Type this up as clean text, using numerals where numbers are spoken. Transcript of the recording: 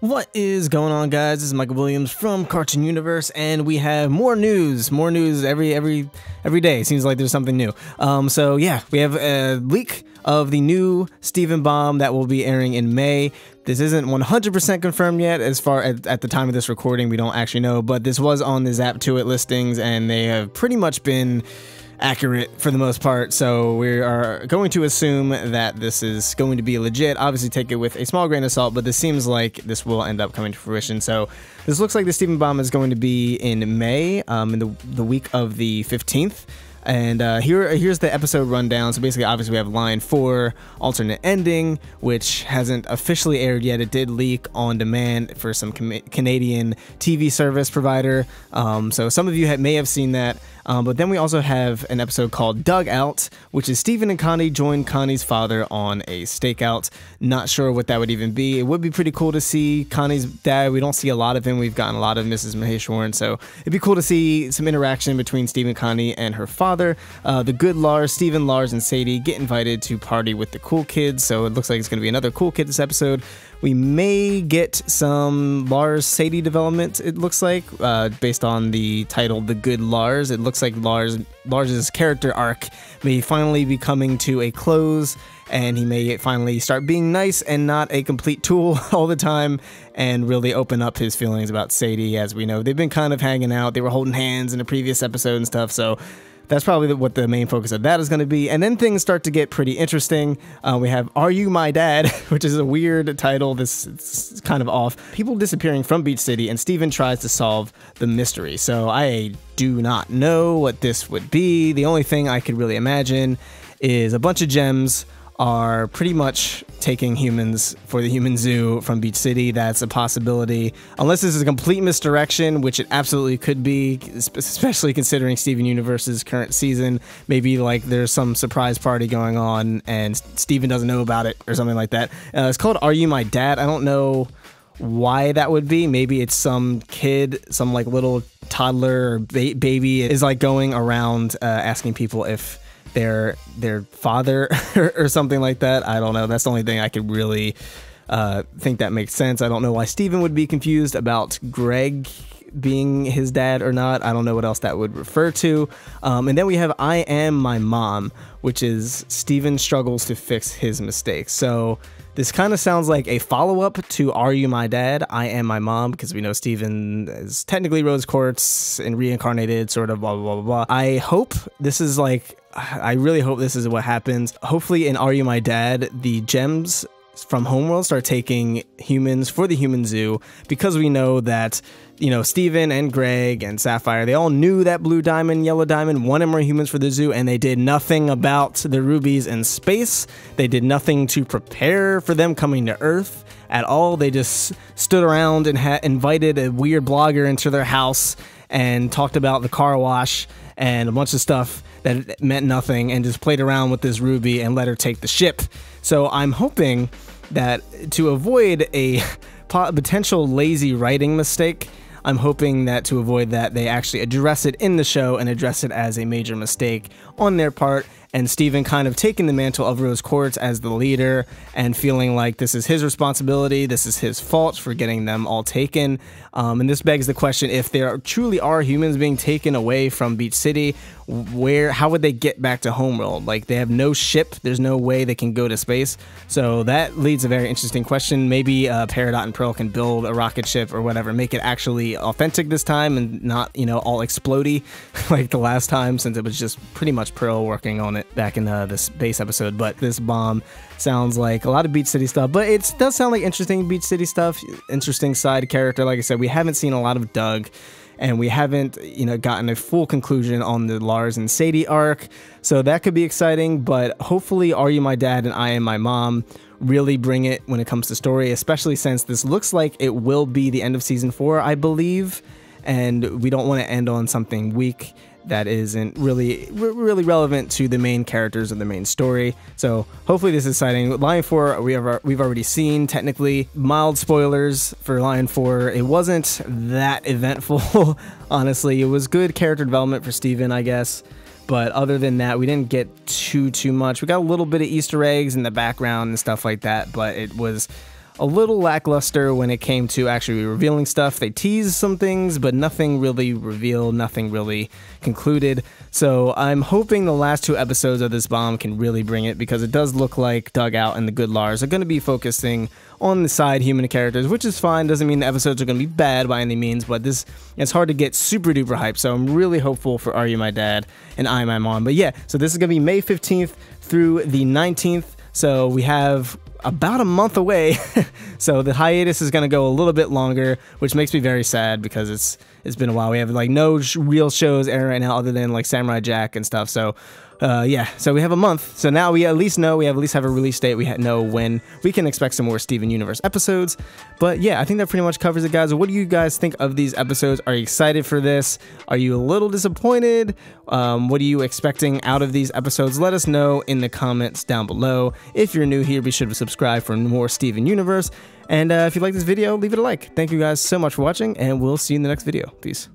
What is going on, guys? This is Michael Williams from Cartoon Universe, and we have more news every day. It seems like there's something new. So yeah, we have a leak of the new Steven Bomb that will be airing in May. This isn't 100% confirmed yet as far as at the time of this recording. We don't actually know, but this was on the Zap To It listings, and they have pretty much been accurate for the most part, so we are going to assume that this is going to be legit. Obviously take it with a small grain of salt, but this seems like this will end up coming to fruition. So this looks like the Steven Bomb is going to be in May, in the week of the 15th. And here's the episode rundown. So basically, obviously, we have Line 4, alternate ending, which hasn't officially aired yet. It did leak on demand for some Canadian TV service provider. So some of you may have seen that. But then we also have an episode called Dug Out, which is Steven and Connie join Connie's father on a stakeout. Not sure what that would even be. It would be pretty cool to see Connie's dad. We don't see a lot of him. We've gotten a lot of Mrs. Maheshwaran, so it'd be cool to see some interaction between Steven, Connie, and her father. The good Lars, Steven, Lars, and Sadie get invited to party with the cool kids, so it looks like it's going to be another cool kids episode. We may get some Lars-Sadie development, it looks like, based on the title The Good Lars. It looks like Lars's character arc may finally be coming to a close, and he may finally start being nice and not a complete tool all the time, and really open up his feelings about Sadie. As we know, they've been kind of hanging out. They were holding hands in a previous episode and stuff, so that's probably what the main focus of that is going to be. And then things start to get pretty interesting. We have Are You My Dad? Which is a weird title. It's kind of off. People disappearing from Beach City, and Steven tries to solve the mystery. So I do not know what this would be. The only thing I could really imagine is a bunch of gems are pretty much taking humans for the human zoo from Beach City. That's a possibility. Unless this is a complete misdirection, which it absolutely could be, especially considering Steven Universe's current season. Maybe like there's some surprise party going on and Steven doesn't know about it or something like that. It's called Are You My Dad? I don't know why that would be. Maybe it's some kid, some like little toddler or baby is like going around asking people if their father or something like that. I don't know. That's the only thing I could really think that makes sense. I don't know why Steven would be confused about Greg being his dad or not. I don't know what else that would refer to. And then we have I Am My Mom, which is Steven struggles to fix his mistakes. So this kind of sounds like a follow-up to Are You My Dad? I Am My Mom, because we know Steven is technically rose quartz and reincarnated, sort of blah, blah, blah, blah. I really hope this is what happens. Hopefully in Are You My Dad, the gems from Homeworld start taking humans for the human zoo, because we know that, you know, Steven and Greg and Sapphire, they all knew that Blue Diamond, Yellow Diamond wanted more humans for the zoo, and they did nothing about the rubies in space. They did nothing to prepare for them coming to Earth at all. They just stood around and invited a weird blogger into their house and talked about the car wash and a bunch of stuff that meant nothing, and just played around with this ruby and let her take the ship. So I'm hoping that to avoid a potential lazy writing mistake, I'm hoping that to avoid that, they actually address it in the show and address it as a major mistake on their part, and Steven kind of taking the mantle of Rose Quartz as the leader and feeling like this is his responsibility, this is his fault for getting them all taken. And this begs the question, if there truly are humans being taken away from Beach City, how would they get back to Homeworld? Like, they have no ship, there's no way they can go to space. So that leads a very interesting question. Maybe Peridot and Pearl can build a rocket ship or whatever, make it actually authentic this time and not, you know, all explodey like the last time, since it was just pretty much Pearl working on it back in this base episode. But this bomb sounds like a lot of Beach City stuff, but it does sound like interesting Beach City stuff, interesting side character. Like I said, we haven't seen a lot of Doug, and we haven't, you know, gotten a full conclusion on the Lars and Sadie arc, so that could be exciting. But hopefully Are You My Dad and I Am My Mom really bring it when it comes to story, especially since this looks like it will be the end of season 4, I believe, and we don't want to end on something weak that isn't really relevant to the main characters of the main story. So hopefully this is exciting. Lion 4 we've already seen, technically. Mild spoilers for Lion 4. It wasn't that eventful, honestly. It was good character development for Steven, I guess. But other than that, we didn't get too much. We got a little bit of Easter eggs in the background and stuff like that, but it was a little lackluster when it came to actually revealing stuff. They teased some things, but nothing really revealed, nothing really concluded. So I'm hoping the last 2 episodes of this bomb can really bring it, because it does look like Dugout and the Good Lars are going to be focusing on the side human characters, which is fine. Doesn't mean the episodes are going to be bad by any means, but it's hard to get super duper hype. So I'm really hopeful for Are You My Dad and I Am My Mom. But yeah, so this is going to be May 15th through the 19th. So we have about a month away. So the hiatus is going to go a little bit longer, which makes me very sad, because it's been a while. We have like no real shows airing right now other than like Samurai Jack and stuff. So yeah, so we have a month. So now we at least have a release date. We know when we can expect some more Steven Universe episodes. But yeah, I think that pretty much covers it, guys. What do you guys think of these episodes? Are you excited for this? Are you a little disappointed? What are you expecting out of these episodes? Let us know in the comments down below. If you're new here, be sure to subscribe for more Steven Universe. And if you like this video, leave it a like. Thank you guys so much for watching, and we'll see you in the next video. Peace.